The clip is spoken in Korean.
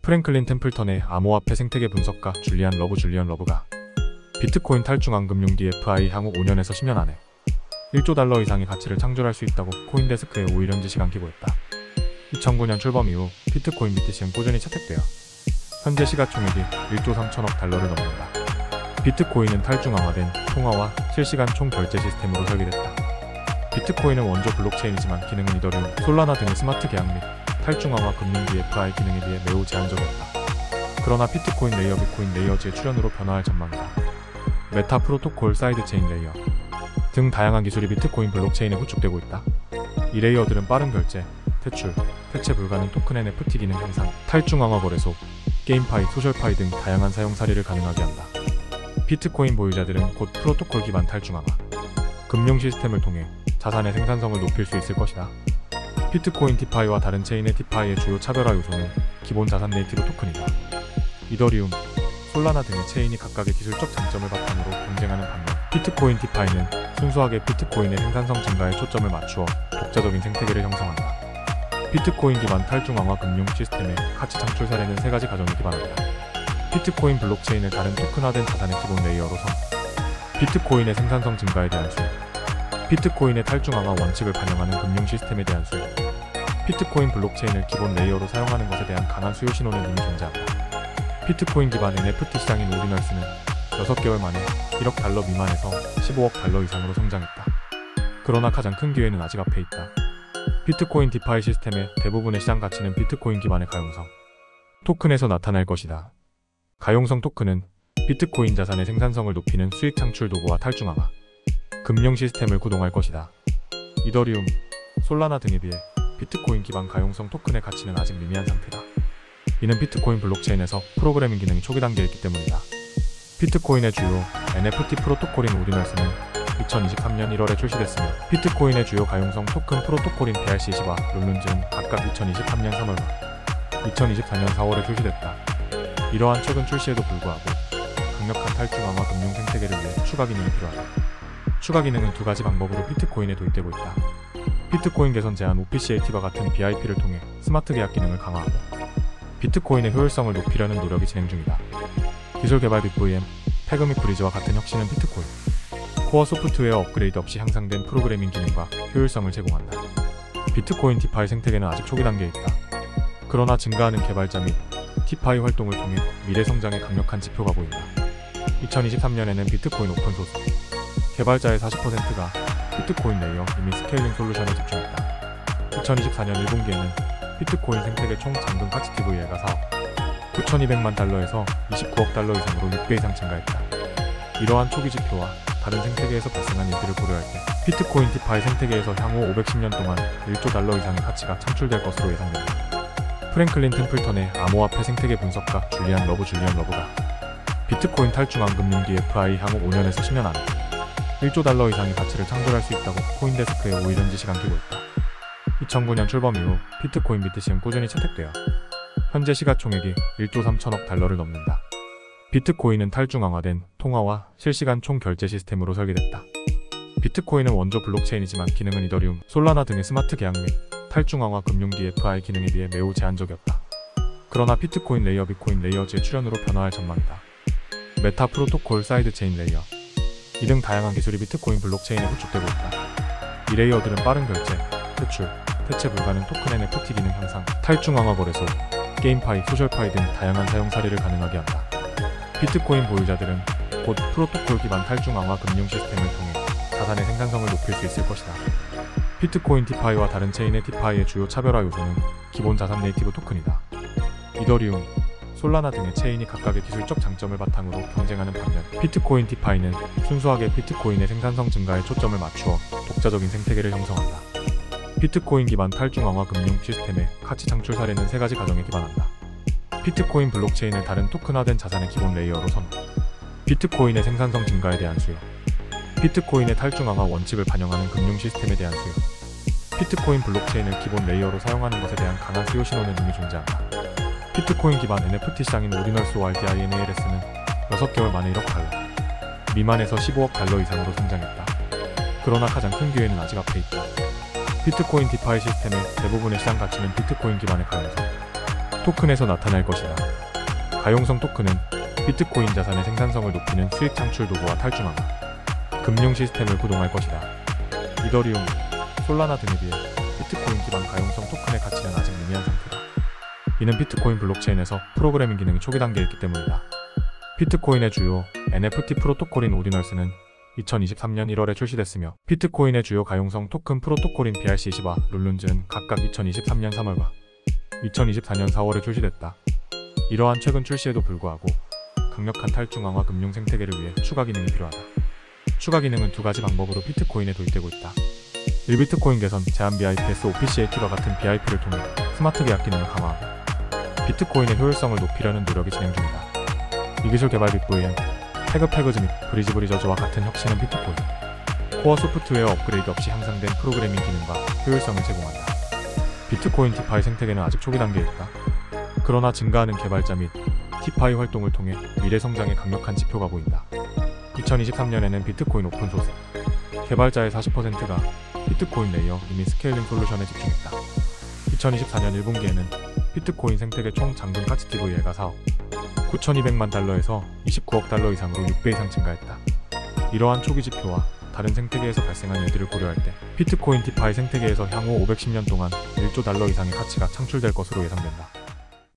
프랭클린 템플턴의 암호화폐 생태계 분석가 줄리안 러브가 비트코인 탈중앙 금융 DeFi 향후 5년에서 10년 안에 1조 달러 이상의 가치를 창출할 수 있다고 코인데스크에 5일 현지 시간 기고했다. 2009년 출범 이후 비트코인 BTC는 꾸준히 채택되어 현재 시가총액이 1조 3천억 달러를 넘는다. 비트코인은 탈중앙화된 통화와 실시간 총결제 시스템으로 설계됐다. 비트코인은 원조 블록체인이지만 기능은 이더리움, 솔라나 등의 스마트 계약 및 탈중앙화 금융 DeFi 기능에 비해 매우 제한적이었다. 그러나 비트코인 레이어, 비트코인 레이어즈의 출현으로 변화할 전망이다. 메타 프로토콜, 사이드체인 레이어 등 다양한 기술이 비트코인 블록체인에 구축되고 있다. 이 레이어들은 빠른 결제, 퇴출, 대체 불가능 토큰 NFT 기능 향상, 탈중앙화 거래소, 게임파이, 소셜파이 등 다양한 사용 사례를 가능하게 한다. 비트코인 보유자들은 곧 프로토콜 기반 탈중앙화 금융 시스템을 통해 자산의 생산성을 높일 수 있을 것이다. 비트코인 디파이와 다른 체인의 디파이의 주요 차별화 요소는 기본 자산 네이티브 토큰이다. 이더리움, 솔라나 등의 체인이 각각의 기술적 장점을 바탕으로 경쟁하는 반면 비트코인 디파이는 순수하게 비트코인의 생산성 증가에 초점을 맞추어 독자적인 생태계를 형성한다. 비트코인 기반 탈중앙화 금융 시스템의 가치 창출 사례는 3가지 가정에 기반한다. 비트코인 블록체인을 다른 토큰화된 자산의 기본 레이어로 선, 비트코인의 생산성 증가에 대한 수요, 비트코인의 탈중앙화 원칙을 반영하는 금융 시스템에 대한 수요, 비트코인 블록체인을 기본 레이어로 사용하는 것에 대한 강한 수요 신호는 이미 존재한다. 비트코인 기반 NFT 시장인 오리널스는 6개월 만에 1억 달러 미만에서 15억 달러 이상으로 성장했다. 그러나 가장 큰 기회는 아직 앞에 있다. 비트코인 디파이 시스템의 대부분의 시장 가치는 비트코인 기반의 가용성 토큰에서 나타날 것이다. 가용성 토큰은 비트코인 자산의 생산성을 높이는 수익 창출 도구와 탈중앙화 금융 시스템을 구동할 것이다. 이더리움, 솔라나 등에 비해 비트코인 기반 가용성 토큰의 가치는 아직 미미한 상태다. 이는 비트코인 블록체인에서 프로그래밍 기능이 초기 단계에 있기 때문이다. 비트코인의 주요 NFT 프로토콜인 오리널스는 2023년 1월에 출시됐으며 비트코인의 주요 가용성 토큰 프로토콜인 BRC20와 룰룬즈는 각각 2023년 3월과 2024년 4월에 출시됐다. 이러한 최근 출시에도 불구하고 강력한 탈중앙화 금융 생태계를 위해 추가 기능이 필요하다. 추가 기능은 2가지 방법으로 비트코인에 도입되고 있다. 비트코인 개선 제한 OPCAT와 같은 BIP를 통해 스마트 계약 기능을 강화하고 비트코인의 효율성을 높이려는 노력이 진행 중이다. 기술 개발 BVM, 태그 및 브리지와 같은 혁신은 비트코인 코어 소프트웨어 업그레이드 없이 향상된 프로그래밍 기능과 효율성을 제공한다. 비트코인 디파이 생태계는 아직 초기 단계에 있다. 그러나 증가하는 개발자 및 디파이 활동을 통해 미래 성장의 강력한 지표가 보인다. 2023년에는 비트코인 오픈소스 개발자의 40%가 비트코인 레이어 이미 스케일링 솔루션에 집중했다. 2024년 1분기에는 비트코인 생태계 총 잠금 가치 TVL가 4억 9,200만 달러에서 29억 달러 이상으로 6배 이상 증가했다. 이러한 초기 지표와 다른 생태계에서 발생한 일들을 고려할 때 비트코인 디파이 생태계에서 향후 510년 동안 1조 달러 이상의 가치가 창출될 것으로 예상된다. 프랭클린 템플턴의 암호화폐 생태계 분석가 줄리안 러브가 비트코인 탈중앙 금융 DeFi 향후 5년에서 10년 안에 1조 달러 이상의 가치를 창출할 수 있다고 코인데스크에 5일 현지 시간 기고했다. 2009년 출범 이후 비트코인 BTC는 꾸준히 채택되어 현재 시가총액이 1조 3천억 달러를 넘는다. 비트코인은 탈중앙화된 통화와 실시간 총결제 시스템으로 설계됐다. 비트코인은 원조 블록체인이지만 기능은 이더리움, 솔라나 등의 스마트 계약 및 탈중앙화 금융 DeFi 기능에 비해 매우 제한적이었다. 그러나 비트코인 레이어, 비트코인 레이어즈의 출현으로 변화할 전망이다. 메타 프로토콜, 사이드체인 레이어 이 등 다양한 기술이 비트코인 블록체인에 구축되고 있다. 이 레이어들은 빠른 결제, 퇴출, 대체 불가능 토큰 NFT 기능 향상, 탈중앙화 거래소, 게임파이, 소셜파이 등 다양한 사용 사례를 가능하게 한다. 비트코인 보유자들은 곧 프로토콜 기반 탈중앙화 금융 시스템을 통해 자산의 생산성을 높일 수 있을 것이다. 비트코인 디파이와 다른 체인의 디파이의 주요 차별화 요소는 기본 자산 네이티브 토큰이다. 이더리움, 솔라나 등의 체인이 각각의 기술적 장점을 바탕으로 경쟁하는 반면 비트코인 디파이는 순수하게 비트코인의 생산성 증가에 초점을 맞추어 독자적인 생태계를 형성한다. 비트코인 기반 탈중앙화 금융 시스템의 가치 창출 사례는 3가지 가정에 기반한다. 비트코인 블록체인을 다른 토큰화된 자산의 기본 레이어로 선, 비트코인의 생산성 증가에 대한 수요, 비트코인의 탈중앙화 원칙을 반영하는 금융 시스템에 대한 수요, 비트코인 블록체인을 기본 레이어로 사용하는 것에 대한 강한 수요 신호는 이미 존재한다. 비트코인 기반 NFT 시장인 오리널스 RDINALS는 6개월 만에 1억 달러 미만에서 15억 달러 이상으로 성장했다. 그러나 가장 큰 기회는 아직 앞에 있다. 비트코인 디파이 시스템의 대부분의 시장 가치는 비트코인 기반의 가용성 토큰에서 나타날 것이다. 가용성 토큰은 비트코인 자산의 생산성을 높이는 수익 창출 도구와 탈중앙화, 금융 시스템을 구동할 것이다. 이더리움, 솔라나 등에 비해 비트코인 기반 가용성 토큰의 가치는 아직 미미한 상태다. 이는 비트코인 블록체인에서 프로그래밍 기능이 초기 단계에 있기 때문이다. 비트코인의 주요 NFT 프로토콜인 오디널스는 2023년 1월에 출시됐으며 비트코인의 주요 가용성 토큰 프로토콜인 BRC20와 룰룬즈는 각각 2023년 3월과 2024년 4월에 출시됐다. 이러한 최근 출시에도 불구하고 강력한 탈중앙화 금융 생태계를 위해 추가 기능이 필요하다. 추가 기능은 두 가지 방법으로 비트코인에 도입되고 있다. 1비트코인 개선, 제한 BIPS OPCAT와 같은 BIP를 통해 스마트 계약 기능을 강화하고 비트코인의 효율성을 높이려는 노력이 진행 중이다. 이 기술 개발 빅VM, 태그 및 브리즈와 같은 혁신은 비트코인 코어 소프트웨어 업그레이드 없이 향상된 프로그래밍 기능과 효율성을 제공한다. 비트코인 디파이 생태계는 아직 초기 단계에 있다. 그러나 증가하는 개발자 및 디파이 활동을 통해 미래 성장의 강력한 지표가 보인다. 2023년에는 비트코인 오픈소스 개발자의 40%가 비트코인 레이어 이미 스케일링 솔루션에 집중했다. 2024년 1분기에는 비트코인 생태계 총 잔금 가치 TVL가 4억 9,200만 달러에서 29억 달러 이상으로 6배 이상 증가했다. 이러한 초기 지표와 다른 생태계에서 발생한 일들을 고려할 때 비트코인 디파이 생태계에서 향후 510년 동안 1조 달러 이상의 가치가 창출될 것으로 예상된다.